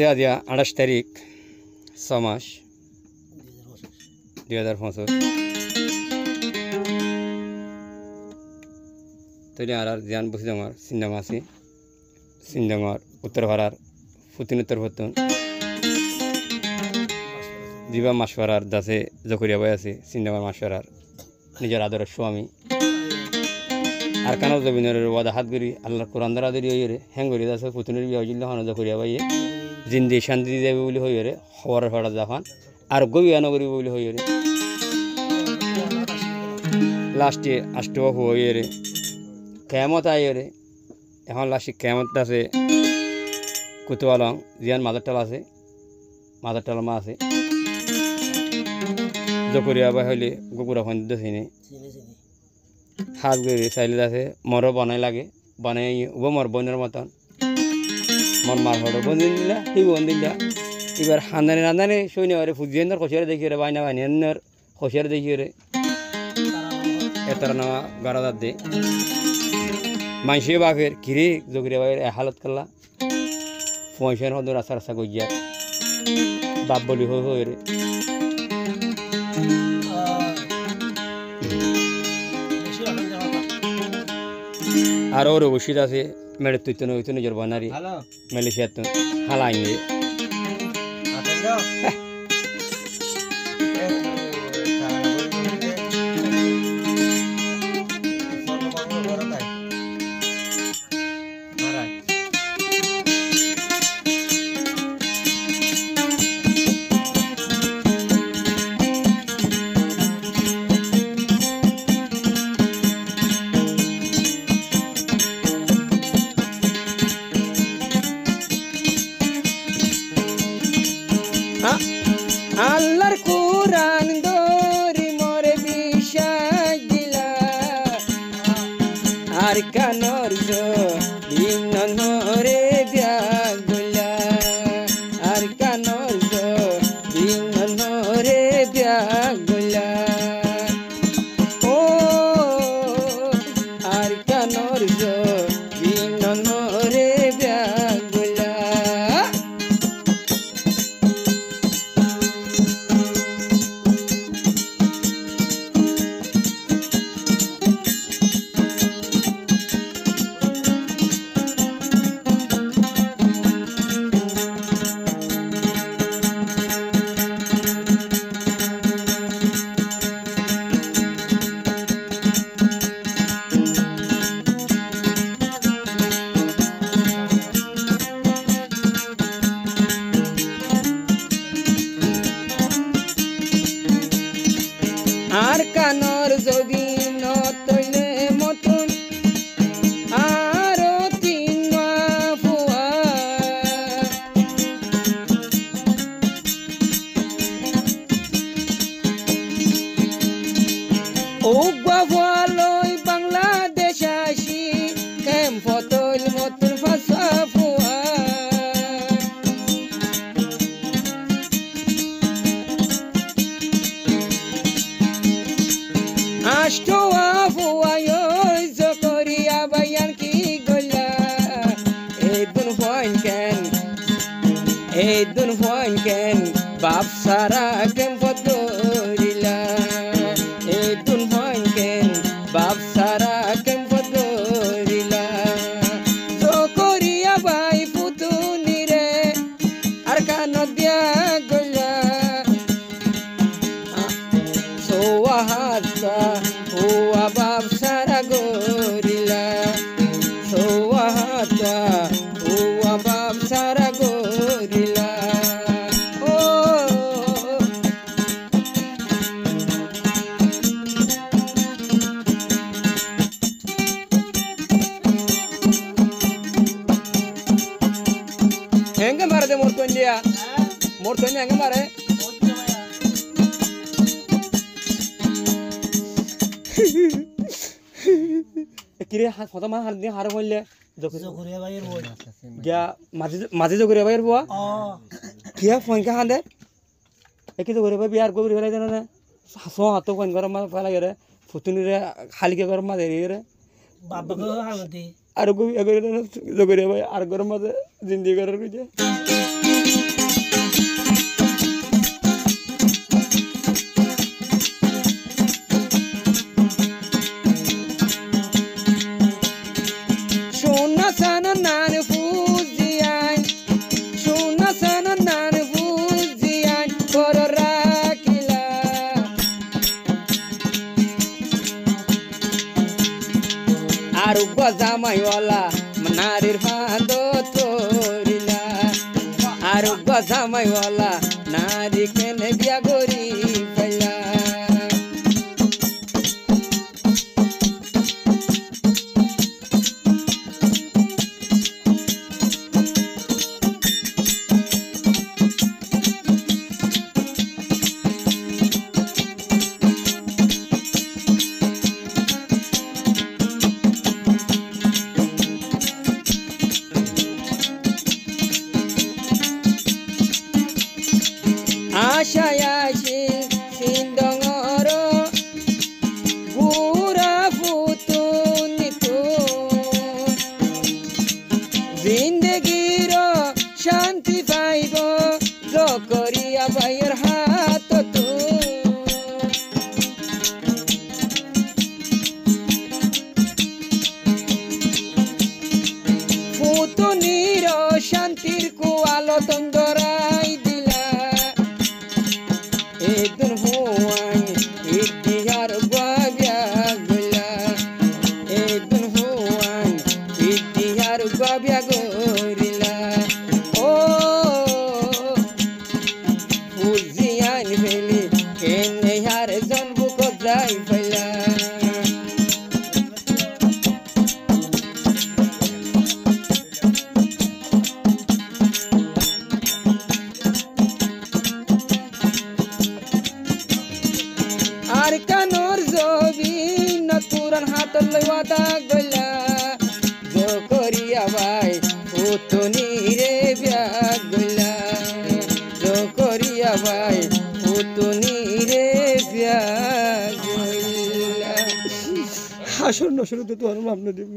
তে আজ 28 তারিখ 6 মাস 2025 তৈরি আর জ্ঞান বসে আমার সিন্দাম আছে সিন্দাঙ্গর উত্তর ভাড়ার ফুতিন উত্তর ভতুন দিবা মাসপাড়ার দাসে জকরিয়া ভাই আছে সিন্দামার মাসপাড়ার নিজের আদরের স্বামী আর কানো জমিনের ওয়াদা হাত করি আল্লাহ কোরআন দ্বারা দেরি হয়ে রে হ্যাং করি দাসে ফুতুনের বিয়া হইল হন জকরিয়া ভাইয়ে জিন্দি শান্তি যাবে বলে হয়ে রে খবরের ভাড়া যখন আর গবিয়া নগরী বলে হয়ে রে লাস্টে আষ্টবা হয়ে রে কেমত আয় রে এখন লাস্টে কেমত আছে কুতুয়ালং জিয়ান মাদারটাল আছে মাদারটাল মা আছে জকরিয়া ভাই হইলে কুকুরা ফোন দিতে চিনি হাত গড়ি চাইলে আছে মরও বনাই লাগে বনাই ও মর বোনের মতন মর মার হড় বন্দিন দিলা সেই বন দিলা এবার হান্দানি রান্দানি সৈন্যরে ফুজিয়ানোর খসিয়ারে দেখি রে বাইনা বাইনার খসিয়ারে দেখি রে এতার নেওয়া গাড়াদার দে মাইসে বাপের কিরে জকরিয়া ভাইয়ের হালত করলা পয়সার হদ রাস্তা রাস্তা গইয়া বাপ বলি হয়ে রে আর ওর অবশ্যই আছে মেড়ে তুই তো নই তো নিজের বানারি মালয়েশিয়া তো হালাই আল্লাহর কুরআন দরি মোরে বিশ্বাস দিলা আর কানর দিন নরে ব্যাগুলা আর কানর দিন নরে ব্যাগুলা ও আর কানর দিন নরে ব্যাগুলা আর কানর যদি নতইলে মতন আরো তিন ফুয়া ও বাবুয়ালই বাংলাদেশ আসি কেম ফতইল মতন ফাঁসা ফুয়া আষ্টওয়া ফুয়ায় জকরিয়া ভাইয়ান কি গলা এই দুন ফোন কেন বাপ সারা কেম ফতরিলা এই দুন ফোন কেন বাপ সারা কেম ফতরিলা জকরিয়া ভাই ফুতুনি রে আর কান দিয়া গলা সোয়াহাতা হুয়া বাপ সারা গরিলা সোয়াহাতা হুয়া বাপ সারা গরিলা ও ಹೆಂಗೆ ಮಾರದೆ ಮೂರ್ತೊಂದಿಯಾ ಮೂರ್ತೊಂದಿ ಹೆಂಗೆ ಮಾರೆ কিরে কথা মা হার দিয়ে হার বললে জকরিয়া ভাইয়ের বই গিয়া মাঝে জকরিয়া ভাইয়ের বুয়া কিয়া ফোনকা হাঁদে কি জকরিয়া ভাই বিয়ার গবরি ফেলাই দেন না সো হাত ফোন গরম মা ফেলাই রে ফুতুনিরে খালিকে গরম মা দেরি রে বাবা আর গবি জকরিয়া ভাই আর গরম মাঝে জিন্দি করার কইছে ফাঁদ তরিলা আর গজামাইওয়ালা নারী কেনে বিয়া গরি পাইলা আশায় আসি সিন্দঙর গুড়া ফুতুনিতু জিন্দগির শান্তি পাইব জকরিয়া ভাইয়ের হাত তু ফুতুনির শান্তির কুয়ালো তন্দরাই দিলা একদিন হুয়ান ইতিহার গাবিয়া গলা একদিন হুয়ান ইতিহার গাবিয়া গরিলা ও ফুজিয়ান ফেলি কেনে হার জন্মু কজাই ফেলা আর কানোর জবিন তুরান হাত লওয়াদা গলা জকরিয়া ভাই ফুতুনি রে বিয়া গলা জকরিয়া ভাই ফুতুনি রে বিয়া গলা হাসর নসর তো তোর মামলা দিব